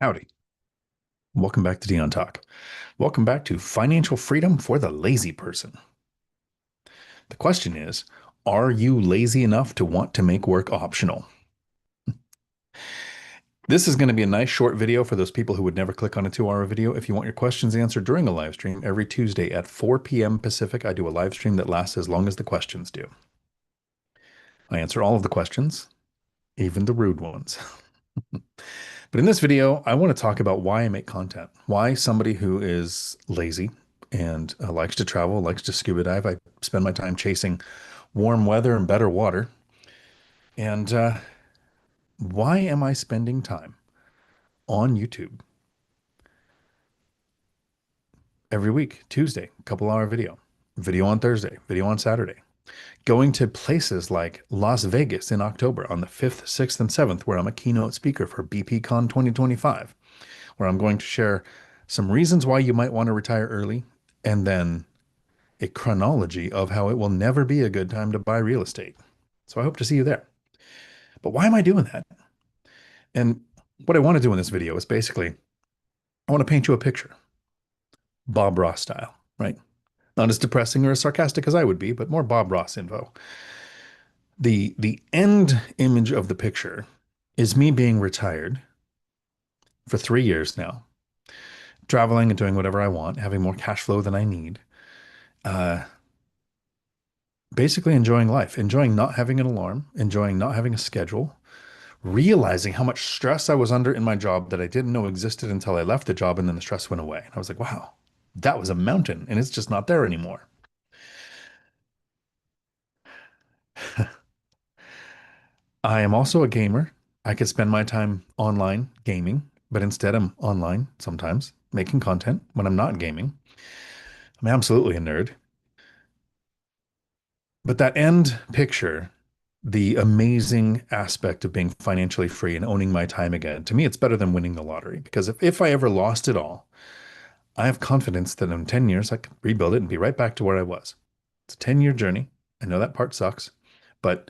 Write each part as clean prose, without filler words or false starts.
Howdy. Welcome back to Dion Talk. Welcome back to financial freedom for the lazy person. The question is, are you lazy enough to want to make work optional? This is going to be a nice short video for those people who would never click on a 2-hour video. If you want your questions answered during a live stream, every Tuesday at 4 p.m. Pacific, I do a live stream that lasts as long as the questions do. I answer all of the questions, even the rude ones. But in this video, I want to talk about why I make content, why somebody who is lazy and likes to travel, likes to scuba dive. I spend my time chasing warm weather and better water. And why am I spending time on YouTube every week, Tuesday, couple hour video on Thursday, video on Saturday, going to places like Las Vegas in October on the 5th, 6th, and 7th, where I'm a keynote speaker for BPCon 2025, where I'm going to share some reasons why you might want to retire early, and then a chronology of how it will never be a good time to buy real estate. So I hope to see you there. But why am I doing that? And what I want to do in this video is basically, I want to paint you a picture, Bob Ross style, right? Not as depressing or as sarcastic as I would be, but more Bob Ross info. The end image of the picture is me being retired for 3 years now, traveling and doing whatever I want, having more cash flow than I need, uh, basically enjoying life, enjoying not having an alarm, enjoying not having a schedule, realizing how much stress I was under in my job that I didn't know existed until I left the job, and then the stress went away. And I was like, wow, that was a mountain and it's just not there anymore. I am also a gamer. I could spend my time online gaming, but instead I'm online sometimes making content when I'm not gaming. I'm absolutely a nerd. But that end picture, the amazing aspect of being financially free and owning my time again, to me, it's better than winning the lottery because if I ever lost it all, I have confidence that in 10 years, I can rebuild it and be right back to where I was. It's a 10-year journey. I know that part sucks, but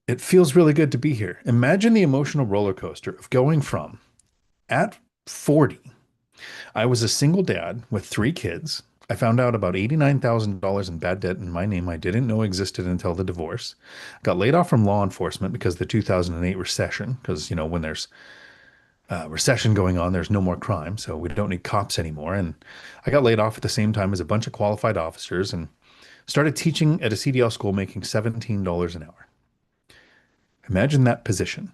it feels really good to be here. Imagine the emotional roller coaster of going from at 40, I was a single dad with 3 kids. I found out about $89,000 in bad debt in my name I didn't know existed until the divorce. Got laid off from law enforcement because of the 2008 recession, because, when there's recession going on, there's no more crime, so we don't need cops anymore. And I got laid off at the same time as a bunch of qualified officers and started teaching at a CDL school making $17 an hour. Imagine that position.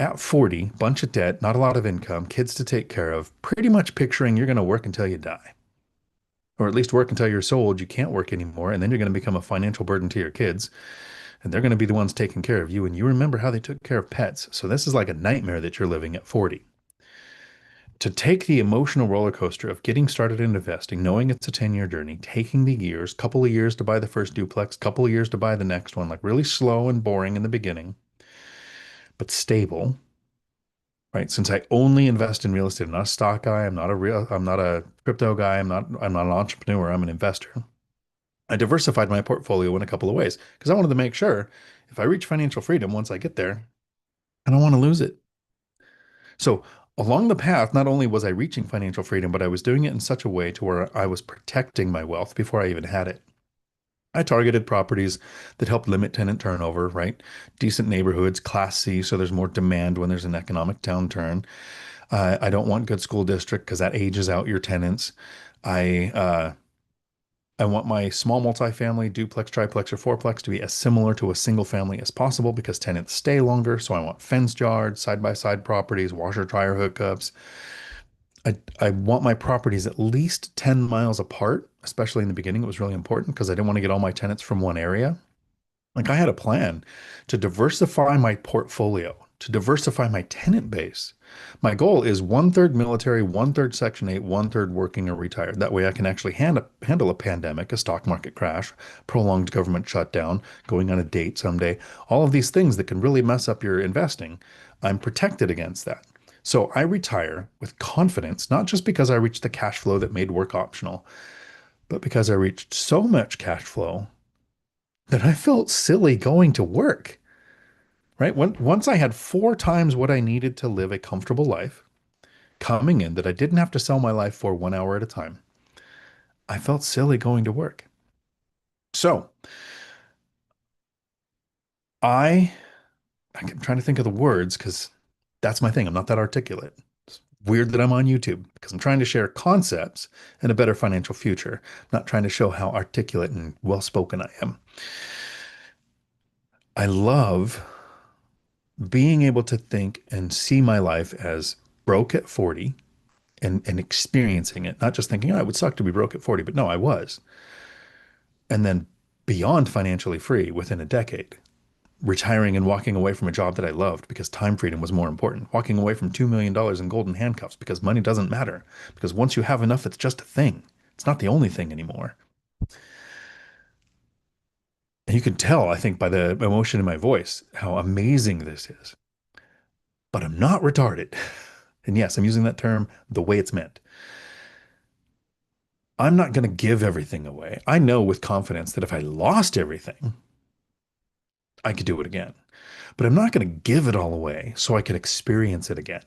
At 40, bunch of debt, not a lot of income, kids to take care of, pretty much picturing you're going to work until you die. Or at least work until you're so old you can't work anymore, and then you're going to become a financial burden to your kids, and they're going to be the ones taking care of you, and you remember how they took care of pets. So this is like a nightmare that you're living at 40. To take the emotional roller coaster of getting started in investing, knowing it's a 10-year journey, taking the years, couple of years to buy the first duplex, couple of years to buy the next one, like really slow and boring in the beginning, but stable, right? Since I only invest in real estate, I'm not a stock guy, I'm not a crypto guy, I'm not an entrepreneur, I'm an investor. I diversified my portfolio in a couple of ways because I wanted to make sure if I reach financial freedom once I get there, I don't want to lose it. So along the path, not only was I reaching financial freedom, but I was doing it in such a way to where I was protecting my wealth before I even had it. I targeted properties that help limit tenant turnover, right? Decent neighborhoods, Class C, so there's more demand when there's an economic downturn. I don't want good school district because that ages out your tenants. I I want my small multifamily, duplex, triplex, or fourplex to be as similar to a single family as possible because tenants stay longer. So I want fenced yards, side-by-side properties, washer dryer hookups. I want my properties at least 10 miles apart, especially in the beginning. It was really important because I didn't want to get all my tenants from one area. Like I had a plan to diversify my portfolio, to diversify my tenant base. My goal is 1/3 military, 1/3 Section 8, 1/3 working or retired. That way I can actually handle a pandemic, a stock market crash, prolonged government shutdown, going on a date someday, all of these things that can really mess up your investing. I'm protected against that. So I retire with confidence, not just because I reached the cash flow that made work optional, but because I reached so much cash flow that I felt silly going to work. right? Once I had four times what I needed to live a comfortable life coming in that I didn't have to sell my life for 1 hour at a time, I felt silly going to work. So I, I'm trying to think of the words because that's my thing. I'm not that articulate. It's weird that I'm on YouTube because I'm trying to share concepts and a better financial future, not trying to show how articulate and well spoken I am. I love being able to think and see my life as broke at 40 and experiencing it, not just thinking, oh, it would suck to be broke at 40, but no, I was. And then beyond financially free within a decade, retiring and walking away from a job that I loved because time freedom was more important, walking away from $2 million in golden handcuffs because money doesn't matter. Because once you have enough, it's just a thing. It's not the only thing anymore. And you can tell, I think, by the emotion in my voice, how amazing this is. But I'm not retarded. And yes, I'm using that term the way it's meant. I'm not going to give everything away. I know with confidence that if I lost everything, I could do it again. But I'm not going to give it all away so I could experience it again.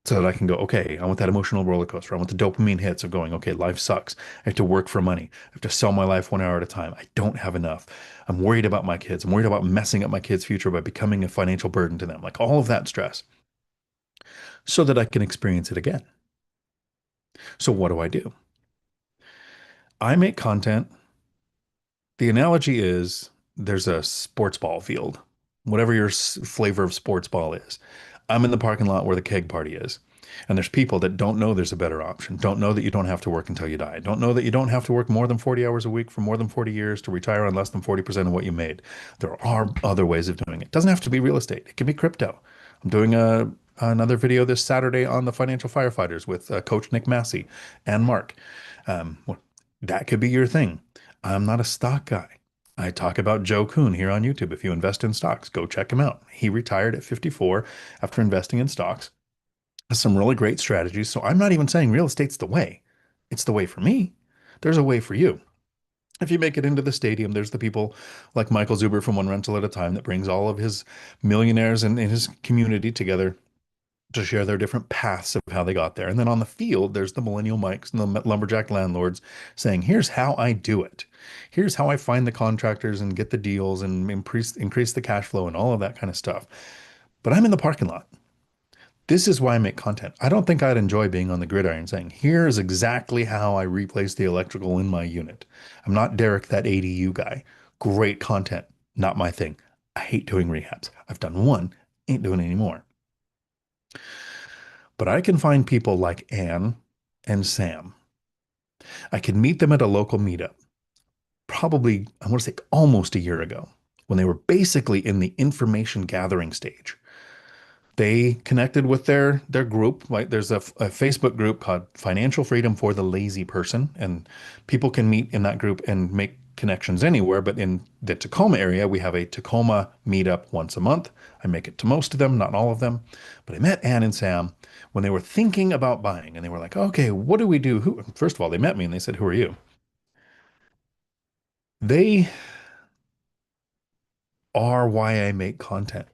So that I can go, okay, I want that emotional roller coaster. I want the dopamine hits of going, okay, life sucks. I have to work for money. I have to sell my life 1 hour at a time. I don't have enough. I'm worried about my kids. I'm worried about messing up my kids' future by becoming a financial burden to them. Like all of that stress so that I can experience it again. So what do I do? I make content. The analogy is there's a sports ball field, whatever your flavor of sports ball is. I'm in the parking lot where the keg party is. And there's people that don't know there's a better option, don't know that you don't have to work until you die, don't know that you don't have to work more than 40 hours a week for more than 40 years to retire on less than 40% of what you made. There are other ways of doing it. It doesn't have to be real estate, it can be crypto. I'm doing another video this Saturday on the financial firefighters with Coach Nick Massey and Mark. Well, that could be your thing. I'm not a stock guy. I talk about Joe Kuhn here on YouTube. If you invest in stocks, go check him out. He retired at 54 after investing in stocks. Has some really great strategies. So I'm not even saying real estate's the way. It's the way for me. There's a way for you. If you make it into the stadium, there's the people like Michael Zuber from One Rental at a Time that brings all of his millionaires in his community together to share their different paths of how they got there. And then on the field, there's the millennial Mikes and the lumberjack landlords saying, here's how I do it. Here's how I find the contractors and get the deals and increase the cash flow and all of that kind of stuff. But I'm in the parking lot. This is why I make content. I don't think I'd enjoy being on the gridiron saying, here's exactly how I replace the electrical in my unit. I'm not Derek, that ADU guy. Great content, not my thing. I hate doing rehabs. I've done one, ain't doing any more. But I can find people like Anne and Sam. I can meet them at a local meetup, probably, I want to say almost a year ago, when they were basically in the information gathering stage. They connected with their group. Like there's a Facebook group called Financial Freedom for the Lazy Person, and people can meet in that group and make connections anywhere. But in the Tacoma area, we have a Tacoma meetup once a month. I make it to most of them, not all of them. But I met Ann and Sam when they were thinking about buying, and they were like, "Okay, what do we do?" Who? First of all, they met me and they said, "Who are you?" They are why I make content.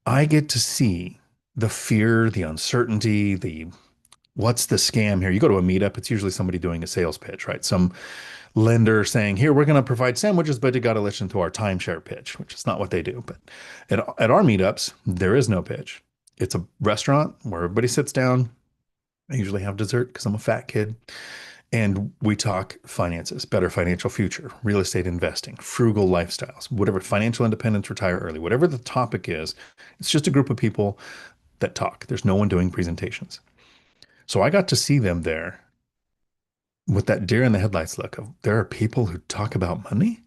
I get to see the fear, the uncertainty, the what's the scam here? You go to a meetup, it's usually somebody doing a sales pitch, right? Some lender saying, here, we're going to provide sandwiches, but you got to listen to our timeshare pitch, which is not what they do. But at our meetups, there is no pitch. It's a restaurant where everybody sits down. I usually have dessert because I'm a fat kid. And we talk finances, better financial future, real estate investing, frugal lifestyles, whatever, financial independence, retire early, whatever the topic is. It's just a group of people that talk. There's no one doing presentations. So I got to see them there with that deer in the headlights look of there are people who talk about money.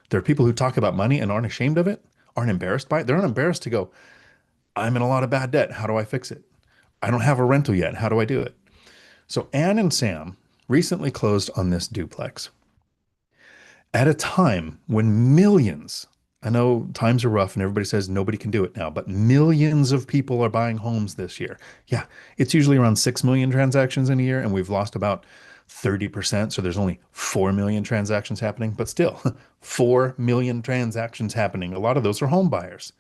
There are people who talk about money and aren't ashamed of it, aren't embarrassed by it. They're not embarrassed to go, I'm in a lot of bad debt. How do I fix it? I don't have a rental yet. How do I do it? So Ann and Sam recently closed on this duplex at a time when millions, I know times are rough and everybody says nobody can do it now, but millions of people are buying homes this year. Yeah, it's usually around 6 million transactions in a year, and we've lost about 30%. So there's only 4 million transactions happening, but still 4 million transactions happening. A lot of those are home buyers.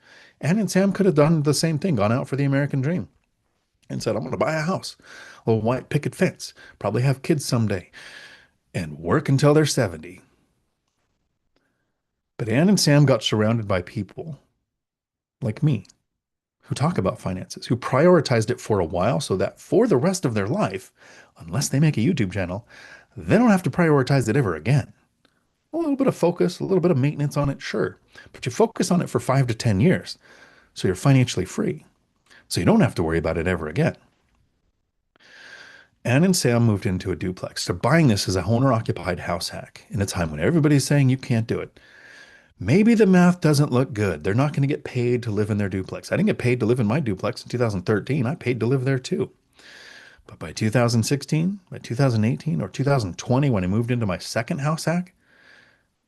Ann and Sam could have done the same thing, gone out for the American dream and said, I'm going to buy a house, a white picket fence, probably have kids someday, and work until they're 70. But Ann and Sam got surrounded by people like me who talk about finances, who prioritized it for a while so that for the rest of their life, unless they make a YouTube channel, they don't have to prioritize it ever again. A little bit of focus, a little bit of maintenance on it, sure. But you focus on it for 5 to 10 years. So you're financially free. So you don't have to worry about it ever again. Ann and Sam moved into a duplex. They're buying this as a owner occupied house hack in a time when everybody's saying you can't do it. Maybe the math doesn't look good. They're not going to get paid to live in their duplex. I didn't get paid to live in my duplex in 2013. I paid to live there too. But by 2016, by 2018, or 2020, when I moved into my second house hack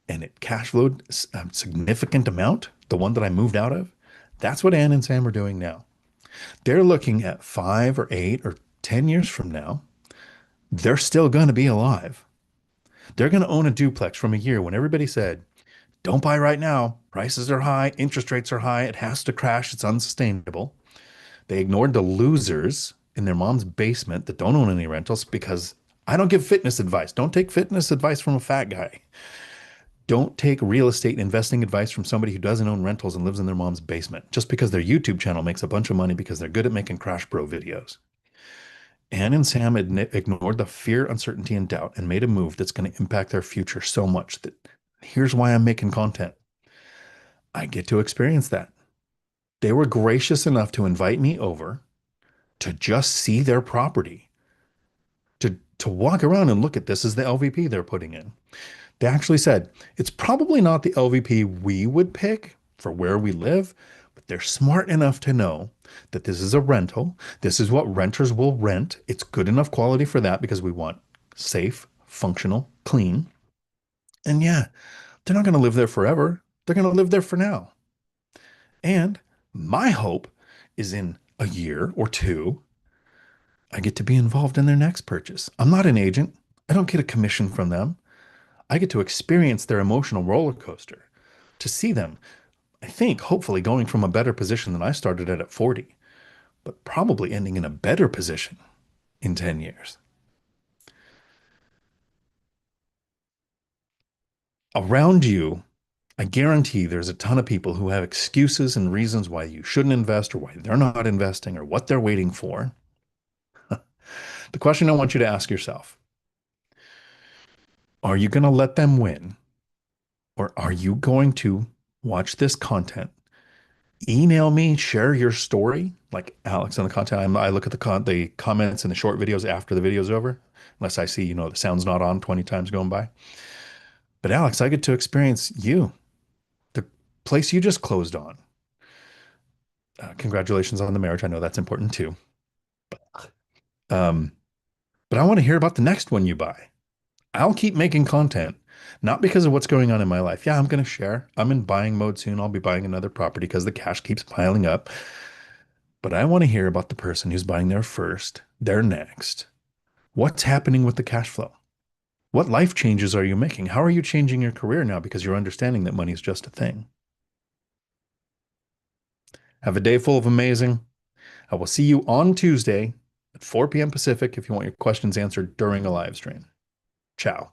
and it cash flowed a significant amount, the one that I moved out of, that's what Ann and Sam are doing now. They're looking at 5 or 8 or 10 years from now. They're still going to be alive. They're going to own a duplex from a year when everybody said, don't buy right now. Prices are high, interest rates are high, it has to crash, it's unsustainable. They ignored the losers in their mom's basement that don't own any rentals because I don't give fitness advice. Don't take fitness advice from a fat guy. Don't take real estate investing advice from somebody who doesn't own rentals and lives in their mom's basement just because their YouTube channel makes a bunch of money because they're good at making Crash Bro videos. Ann and Sam ignored the fear, uncertainty, and doubt and made a move that's going to impact their future so much that here's why I'm making content. I get to experience that. They were gracious enough to invite me over to just see their property, to walk around and look at this as the LVP they're putting in. They actually said, it's probably not the LVP we would pick for where we live, but they're smart enough to know that this is a rental. This is what renters will rent. It's good enough quality for that because we want safe, functional, clean. And yeah, they're not going to live there forever. They're going to live there for now. And my hope is in a year or two, I get to be involved in their next purchase. I'm not an agent. I don't get a commission from them. I get to experience their emotional roller coaster, to see them, I think, hopefully going from a better position than I started at 40, but probably ending in a better position in 10 years. Around you, I guarantee there's a ton of people who have excuses and reasons why you shouldn't invest or why they're not investing or what they're waiting for. The question I want you to ask yourself, are you going to let them win? Or are you going to watch this content, email me, share your story, like Alex on the content? I look at the comments and the short videos after the video's over, unless I see, the sound's not on 20 times going by. But Alex, I get to experience you, the place you just closed on. Congratulations on the marriage. I know that's important too. Um, but I want to hear about the next one you buy. I'll keep making content, not because of what's going on in my life. Yeah, I'm going to share. I'm in buying mode soon. I'll be buying another property because the cash keeps piling up. But I want to hear about the person who's buying their first, their next. What's happening with the cash flow? What life changes are you making? How are you changing your career now because you're understanding that money is just a thing? Have a day full of amazing. I will see you on Tuesday at 4 p.m. Pacific if you want your questions answered during a live stream. Ciao.